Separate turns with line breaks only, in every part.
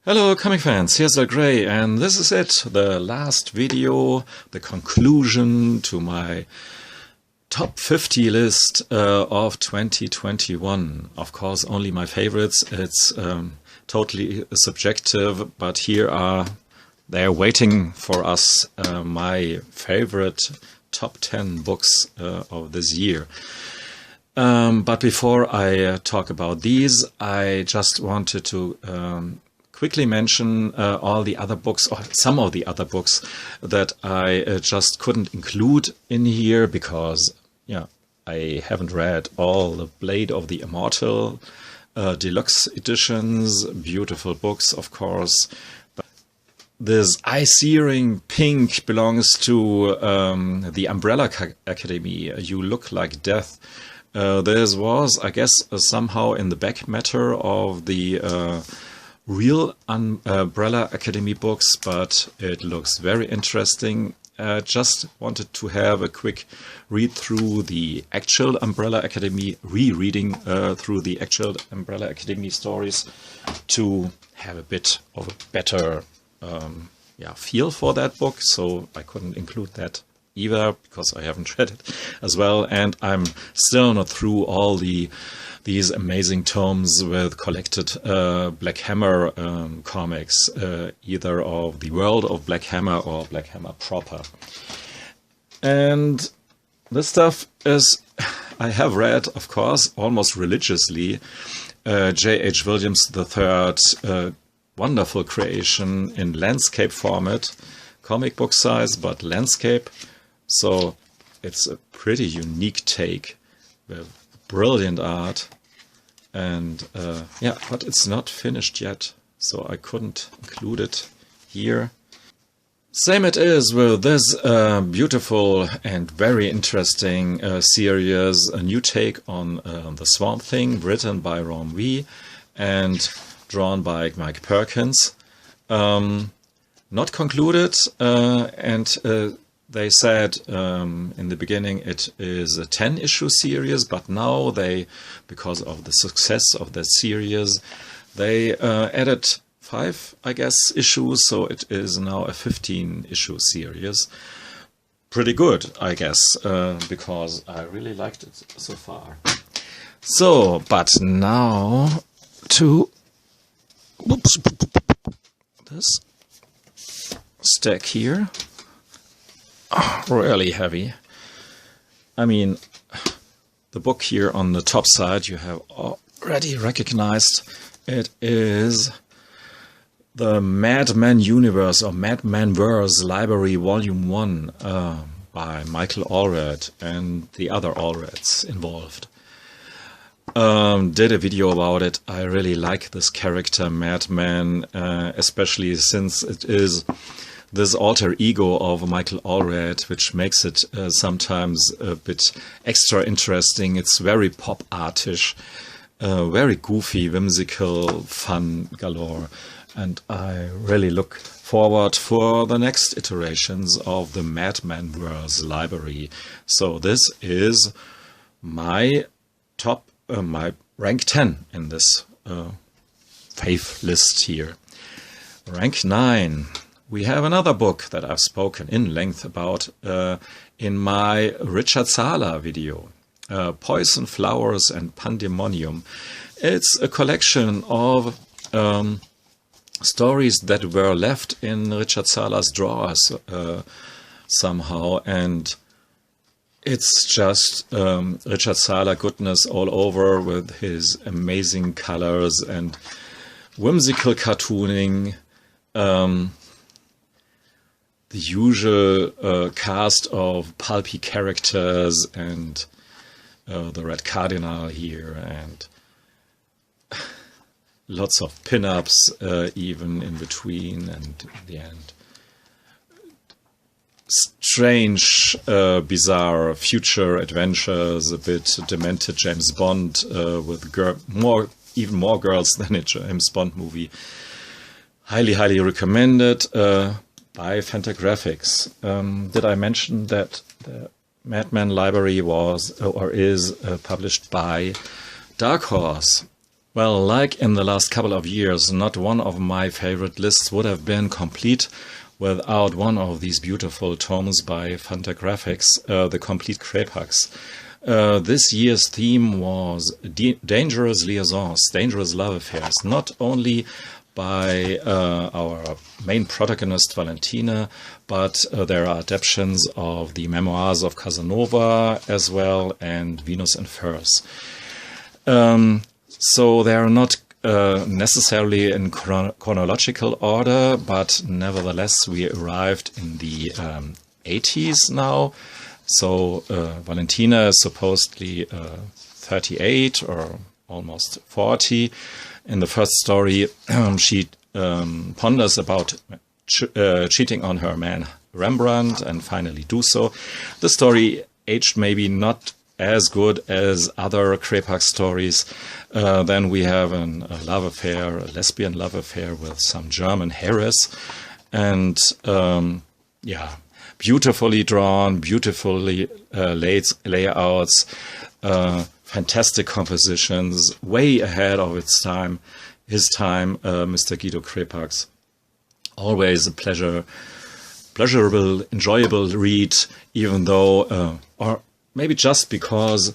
Hello comic fans, here's Earl Grey, and this is it, the last video, the conclusion to my top 50 list of 2021. Of course, only my favorites. It's totally subjective, but they're waiting for us, my favorite top 10 books of this year. But before I talk about these, I just wanted to quickly mention all the other books, or some of the other books that I just couldn't include in here because, yeah, I haven't read all the Blade of the Immortal deluxe editions, beautiful books, of course. But this eye-searing pink belongs to the Umbrella Academy, You Look Like Death. This was, I guess, somehow in the back matter of the real Umbrella Academy books, but it looks very interesting. Just wanted to have a quick read through the actual Umbrella Academy, rereading through the actual Umbrella Academy stories to have a bit of a better feel for that book. So I couldn't include that either because I haven't read it as well, and I'm still not through all these amazing tomes with collected Black Hammer comics, either of the world of Black Hammer or Black Hammer proper. And this stuff is, I have read, of course, almost religiously, J.H. Williams III, wonderful creation in landscape format, comic book size, but landscape. So it's a pretty unique take with brilliant art, and but it's not finished yet, so I couldn't include it here. Same it is with this beautiful and very interesting series, a new take on the Swamp Thing, written by Ron V and drawn by Mike Perkins. Not concluded, and they said in the beginning it is a 10-issue series, but now because of the success of that series, they added 5, I guess, issues, so it is now a 15-issue series. Pretty good, I guess, because I really liked it so far. So, but now to this stack here. Really heavy. I mean, the book here on the top side you have already recognized. It is the Madman Universe or Madman-verse Library Volume 1 by Michael Allred and the other Allreds involved. Did a video about it. I really like this character, Madman, especially since it is this alter ego of Michael Allred, which makes it sometimes a bit extra interesting. It's very pop artish, very goofy, whimsical, fun galore, and I really look forward for the next iterations of the Madman-verse library. So this is my top, my rank 10 in this fave list here. Rank 9. We have another book that I've spoken in length about in my Richard Sala video, Poison, Flowers and Pandemonium. It's a collection of stories that were left in Richard Sala's drawers somehow, and it's just Richard Sala goodness all over with his amazing colors and whimsical cartooning. The usual cast of pulpy characters and the Red Cardinal here, and lots of pin-ups even in between, and in the end strange, bizarre future adventures, a bit demented James Bond with even more girls than a James Bond movie. Highly recommended. By Fantagraphics. Did I mention that the Madman Library was or is published by Dark Horse? Well, like in the last couple of years, not one of my favorite lists would have been complete without one of these beautiful tomes by Fantagraphics, the complete Crepax. This year's theme was dangerous liaisons, dangerous love affairs, not only by our main protagonist Valentina, but there are adaptations of the memoirs of Casanova as well, and Venus in Furs. So they are not necessarily in chronological order, but nevertheless we arrived in the 80s now. So Valentina is supposedly 38 or almost 40. In the first story, she ponders about cheating on her man Rembrandt and finally do so. The story aged maybe not as good as other Crepax stories. Then we have a love affair, a lesbian love affair with some German heiress. And yeah, beautifully drawn, beautifully layouts, fantastic compositions, way ahead of his time, Mr. Guido Crepax. Always a pleasurable, enjoyable read, even though, or maybe just because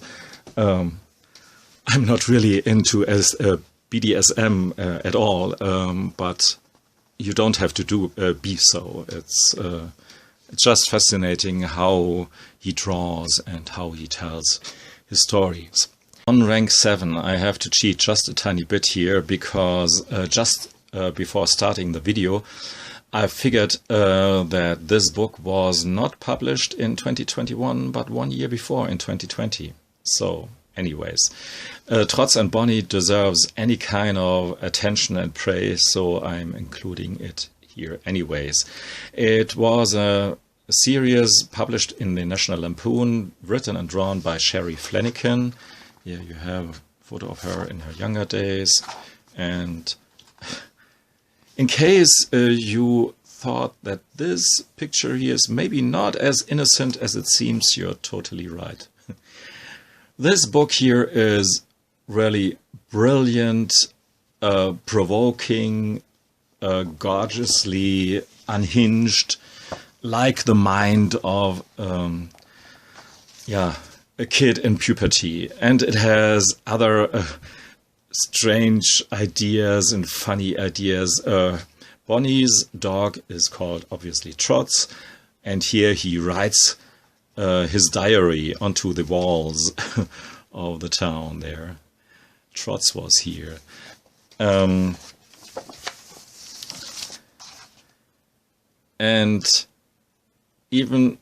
I'm not really into BDSM at all, but you don't have to be so. It's just fascinating how he draws and how he tells his stories. On rank 7, I have to cheat just a tiny bit here because just before starting the video, I figured that this book was not published in 2021, but 1 year before in 2020. So anyways, Trotz and Bonnie deserves any kind of attention and praise, so I'm including it here anyways. It was a series published in the National Lampoon, written and drawn by Sherry Flanagan. Here you have a photo of her in her younger days. And in case you thought that this picture here is maybe not as innocent as it seems, you're totally right. This book here is really brilliant, provoking, gorgeously unhinged, like the mind of a kid in puberty. And it has other strange ideas and funny ideas. Bonnie's dog is called obviously Trotz, and here he writes his diary onto the walls of the town there. Trotz was here. And even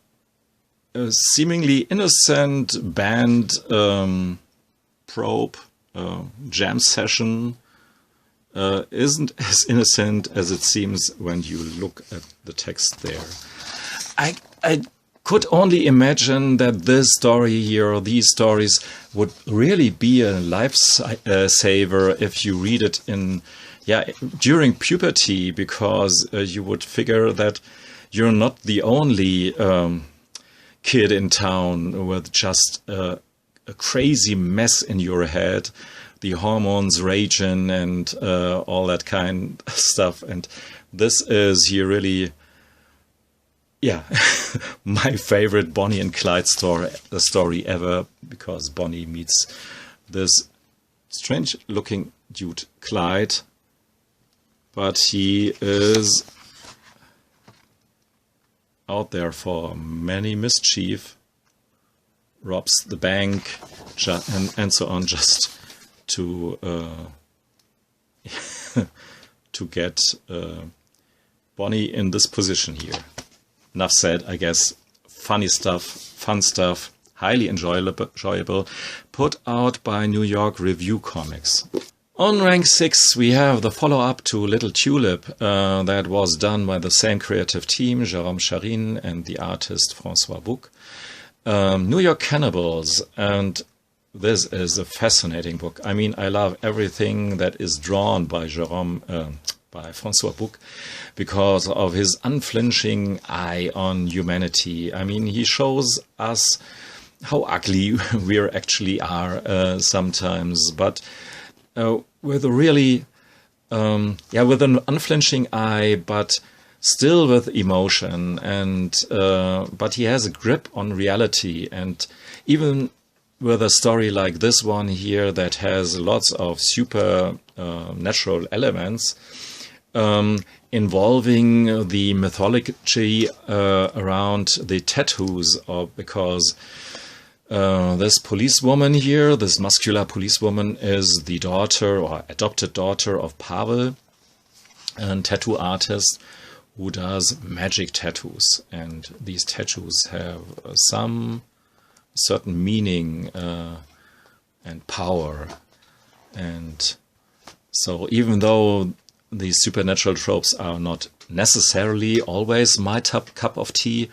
a seemingly innocent band probe jam session isn't as innocent as it seems when you look at the text there. I could only imagine that this story here, or these stories, would really be a lifesaver if you read it during puberty, because you would figure that you're not the only kid in town with just a crazy mess in your head, the hormones raging and all that kind of stuff. And this is here really, my favorite Bonnie and Clyde story ever, because Bonnie meets this strange looking dude Clyde, but he is out there for many mischief, robs the bank and so on, just to to get Bonnie in this position here. Enough said, I guess. Funny stuff, fun stuff, highly enjoyable, put out by New York Review Comics. On rank 6 we have the follow-up to Little Tulip that was done by the same creative team, Jérôme Charin and the artist François Bouc. New York Cannibals, and this is a fascinating book. I mean, I love everything that is drawn by by François Bouc, because of his unflinching eye on humanity. I mean, he shows us how ugly we actually are sometimes, but with a really, with an unflinching eye, but still with emotion, and but he has a grip on reality, and even with a story like this one here that has lots of super natural elements involving the mythology around the tattoos, because this policewoman here, this muscular policewoman, is the daughter or adopted daughter of Pavel, a tattoo artist who does magic tattoos, and these tattoos have some certain meaning and power. And so even though these supernatural tropes are not necessarily always my cup of tea,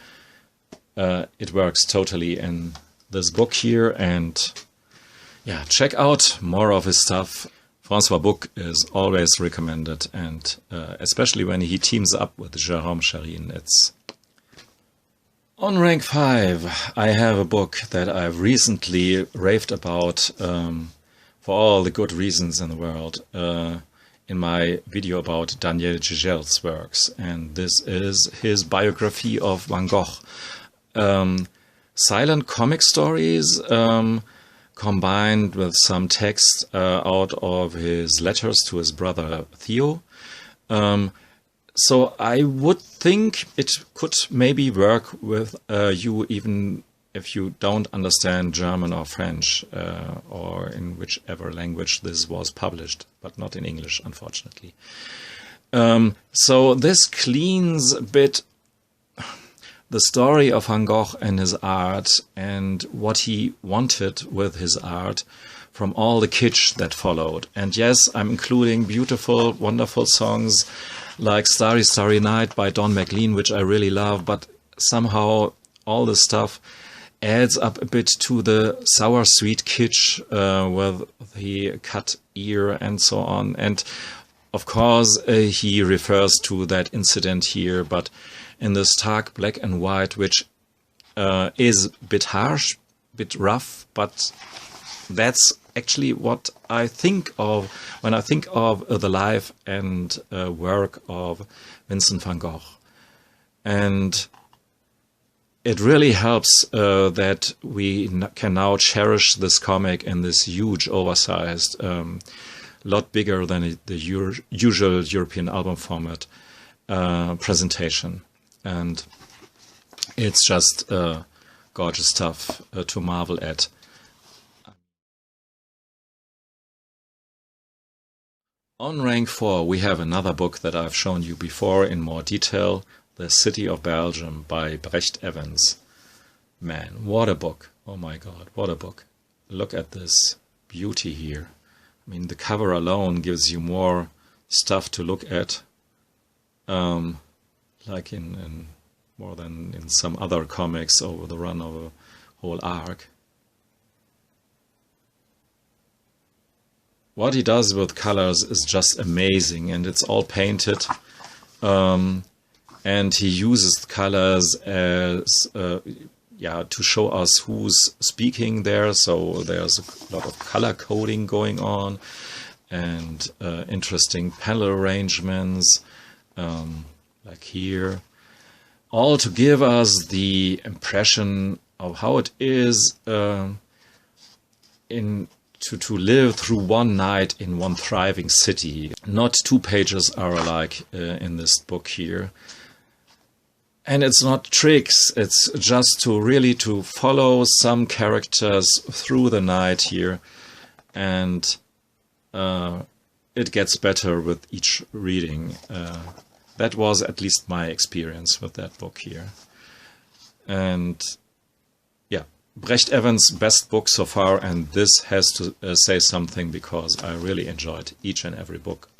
it works totally in this book here. And yeah, check out more of his stuff. Francois' book is always recommended, and especially when he teams up with Jérôme Charine. It's on rank 5. I have a book that I've recently raved about for all the good reasons in the world in my video about Daniel Gigel's works, and this is his biography of Van Gogh. Silent comic stories combined with some text out of his letters to his brother Theo. So I would think it could maybe work with you even if you don't understand German or French, or in whichever language this was published, but not in English, unfortunately. So this cleans a bit the story of Van Gogh and his art and what he wanted with his art from all the kitsch that followed. And yes, I'm including beautiful, wonderful songs like Starry, Starry Night by Don McLean, which I really love, but somehow all this stuff adds up a bit to the sour sweet kitsch with the cut ear and so on. And of course, he refers to that incident here, but in the stark black and white, which is a bit harsh, a bit rough, but that's actually what I think of when I think of the life and work of Vincent van Gogh. And it really helps that we can now cherish this comic in this huge, oversized, lot bigger than the usual European album format presentation. And it's just gorgeous stuff to marvel at. On rank 4, we have another book that I've shown you before in more detail, The City of Belgium by Brecht Evans. Man, what a book. Oh my God, what a book. Look at this beauty here. I mean, the cover alone gives you more stuff to look at. Like in more than in some other comics over the run of a whole arc. What he does with colors is just amazing, and it's all painted. And he uses colors as to show us who's speaking there. So there's a lot of color coding going on, and interesting panel arrangements. Like here, all to give us the impression of how it is to live through one night in one thriving city. Not two pages are alike in this book here. And it's not tricks, it's just to follow some characters through the night here. And it gets better with each reading. That was at least my experience with that book here. And yeah, Brecht Evans' best book so far, and this has to say something because I really enjoyed each and every book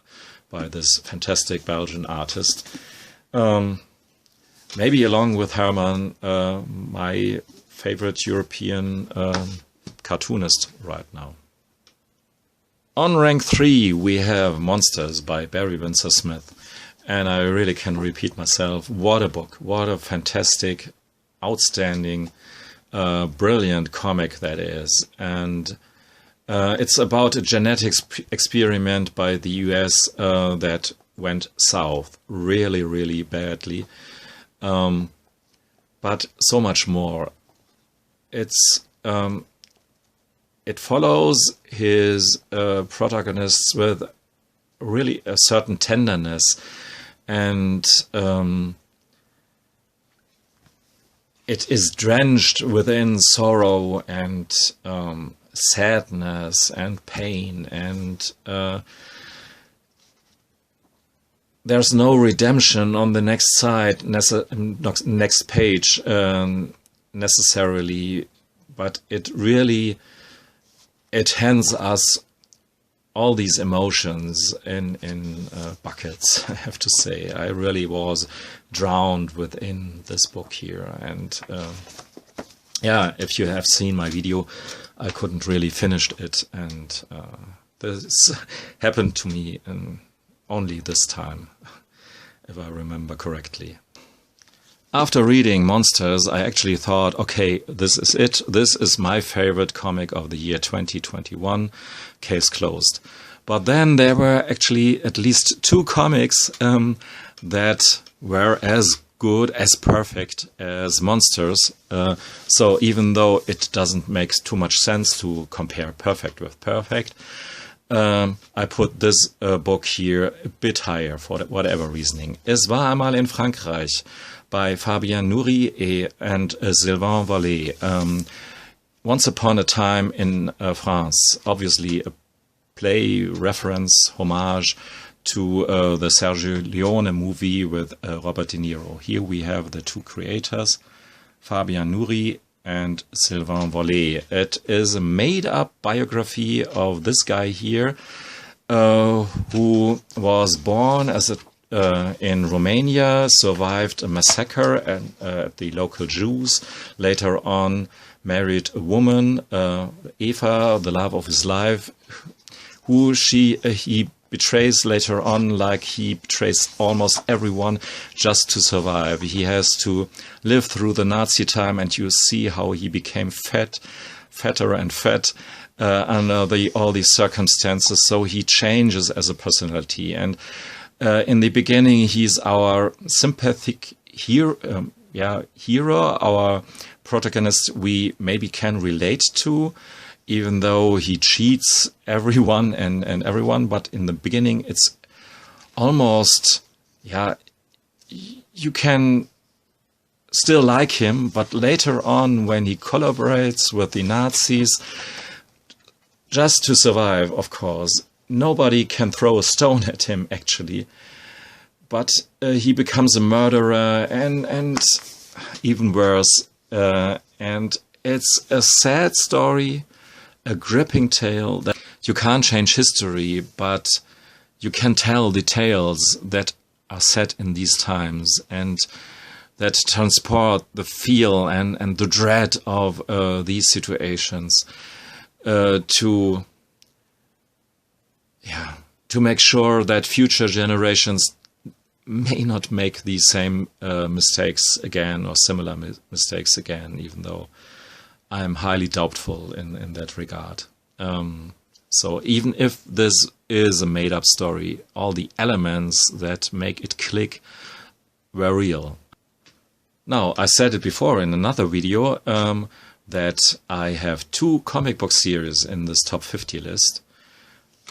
by this fantastic Belgian artist. Maybe along with Herman, my favorite European cartoonist right now. On rank 3, we have Monsters by Barry Windsor Smith. And I really can repeat myself. What a book. What a fantastic, outstanding, brilliant comic that is. And It's about a genetics experiment by the US that went south really, really badly. But so much more. It follows his protagonists with really a certain tenderness, and it is drenched within sorrow and sadness and pain, and there's no redemption on the next side, next page necessarily, but it hands us all these emotions in buckets. I have to say, I really was drowned within this book here, and yeah, if you have seen my video, I couldn't really finish it, and this happened to me only this time, if I remember correctly. After reading Monsters, I actually thought, okay, this is it. This is my favorite comic of the year 2021, case closed. But then there were actually at least 2 comics that were as good, as perfect as Monsters. So even though it doesn't make too much sense to compare perfect with perfect, I put this book here a bit higher for whatever reasoning. Es war einmal in Frankreich by Fabien Nourri and Sylvain Vallée. Once upon a time in France, obviously a play, reference, homage to the Sergio Leone movie with Robert De Niro. Here we have the 2 creators, Fabien Nourri and Sylvain Vallée. It is a made-up biography of this guy here, who was born as in Romania, survived a massacre at the local Jews, later on married a woman, Eva, the love of his life, who he betrays later on, like he betrays almost everyone just to survive. He has to live through the Nazi time, and you see how he became fatter and fat under all these circumstances. So he changes as a personality, and in the beginning he's our sympathetic hero, our protagonist we maybe can relate to, even though he cheats everyone and everyone. But in the beginning, it's almost, you can still like him. But later on, when he collaborates with the Nazis, just to survive, of course, nobody can throw a stone at him, actually. But he becomes a murderer and even worse. And it's a sad story, a gripping tale that you can't change history, but you can tell the tales that are set in these times and that transport the feel and the dread of these situations to make sure that future generations may not make these same mistakes again, or similar mistakes again, even though I am highly doubtful in that regard. So even if this is a made-up story, all the elements that make it click were real. Now, I said it before in another video that I have 2 comic book series in this top 50 list.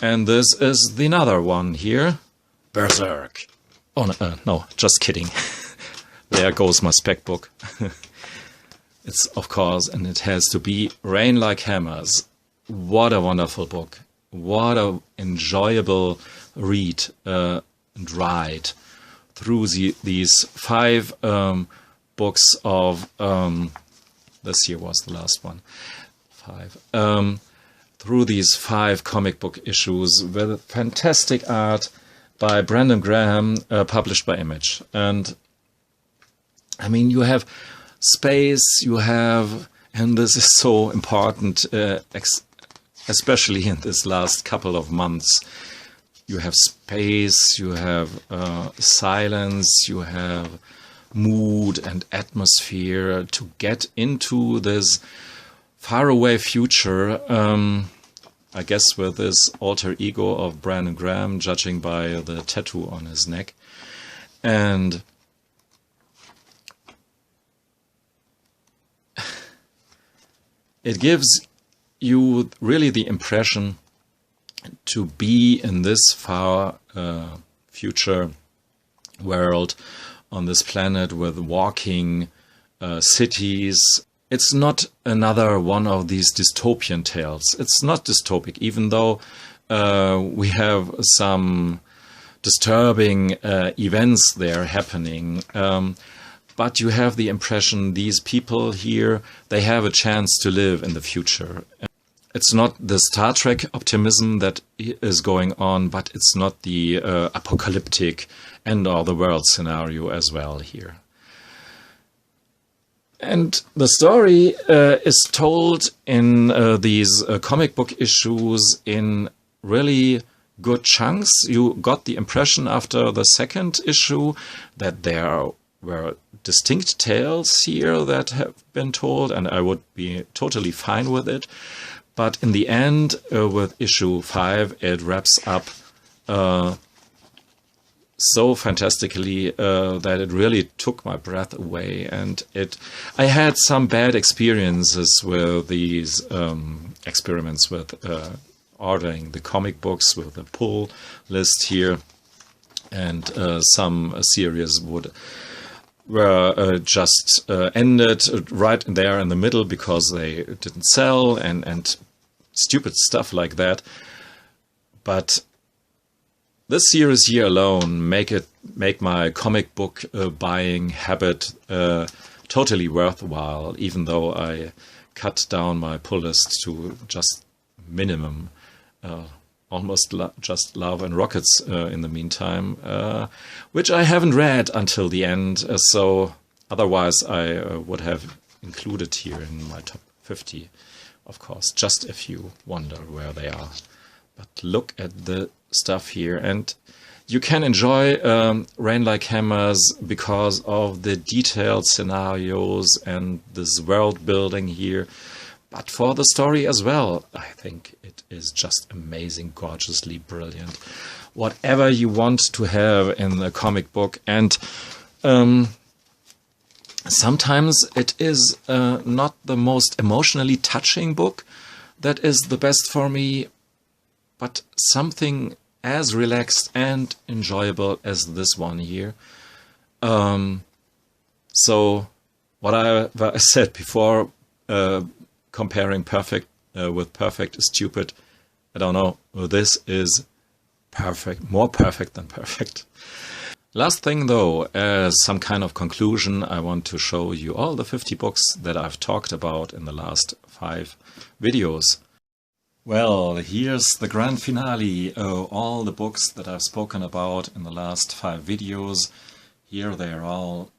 And this is the another one here, Berserk. Oh, no, just kidding. There goes my spec book. It's, of course, and it has to be Rain Like Hammers. What a wonderful book. What a enjoyable read and ride through these 5 books of... this year was the last one. 5. Through these 5 comic book issues with fantastic art by Brandon Graham, published by Image. And I mean, you have space, you have, and this is so important, especially in this last couple of months. You have space, you have silence, you have mood and atmosphere to get into this faraway future I guess with this alter ego of Brandon Graham, judging by the tattoo on his neck. And it gives you really the impression to be in this far future world on this planet with walking cities. It's not another one of these dystopian tales. It's not dystopic, even though we have some disturbing events there happening. But you have the impression these people here, they have a chance to live in the future. It's not the Star Trek optimism that is going on, but it's not the apocalyptic end of the world scenario as well here. And the story is told in these comic book issues in really good chunks. You got the impression after the second issue that there were distinct tales here that have been told, and I would be totally fine with it. But in the end, with issue 5, it wraps up so fantastically that it really took my breath away. And I had some bad experiences with these experiments with ordering the comic books with the pull list here, and some series were just ended right there in the middle because they didn't sell and stupid stuff like that. But this series here alone make my comic book buying habit totally worthwhile, even though I cut down my pull list to just minimum, almost just Love and Rockets in the meantime, which I haven't read until the end, so otherwise I would have included here in my top 50, of course, just if you wonder where they are. But look at the stuff here, and you can enjoy Rain Like Hammers because of the detailed scenarios and this world building here. But for the story as well, I think it is just amazing, gorgeously brilliant. Whatever you want to have in a comic book. And sometimes it is not the most emotionally touching book that is the best for me, but something as relaxed and enjoyable as this one here. So what I said before, comparing perfect with perfect is stupid. I don't know. This is perfect, more perfect than perfect. Last thing though, as some kind of conclusion, I want to show you all the 50 books that I've talked about in the last 5 videos. Well, here's the grand finale. All the books that I've spoken about in the last 5 videos. Here they are all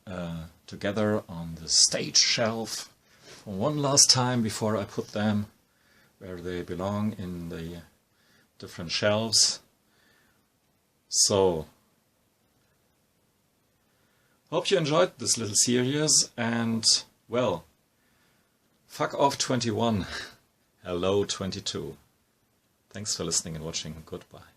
together on the stage shelf. One last time before I put them where they belong in the different shelves. So, hope you enjoyed this little series, and well, fuck off 21, hello 22. Thanks for listening and watching, goodbye.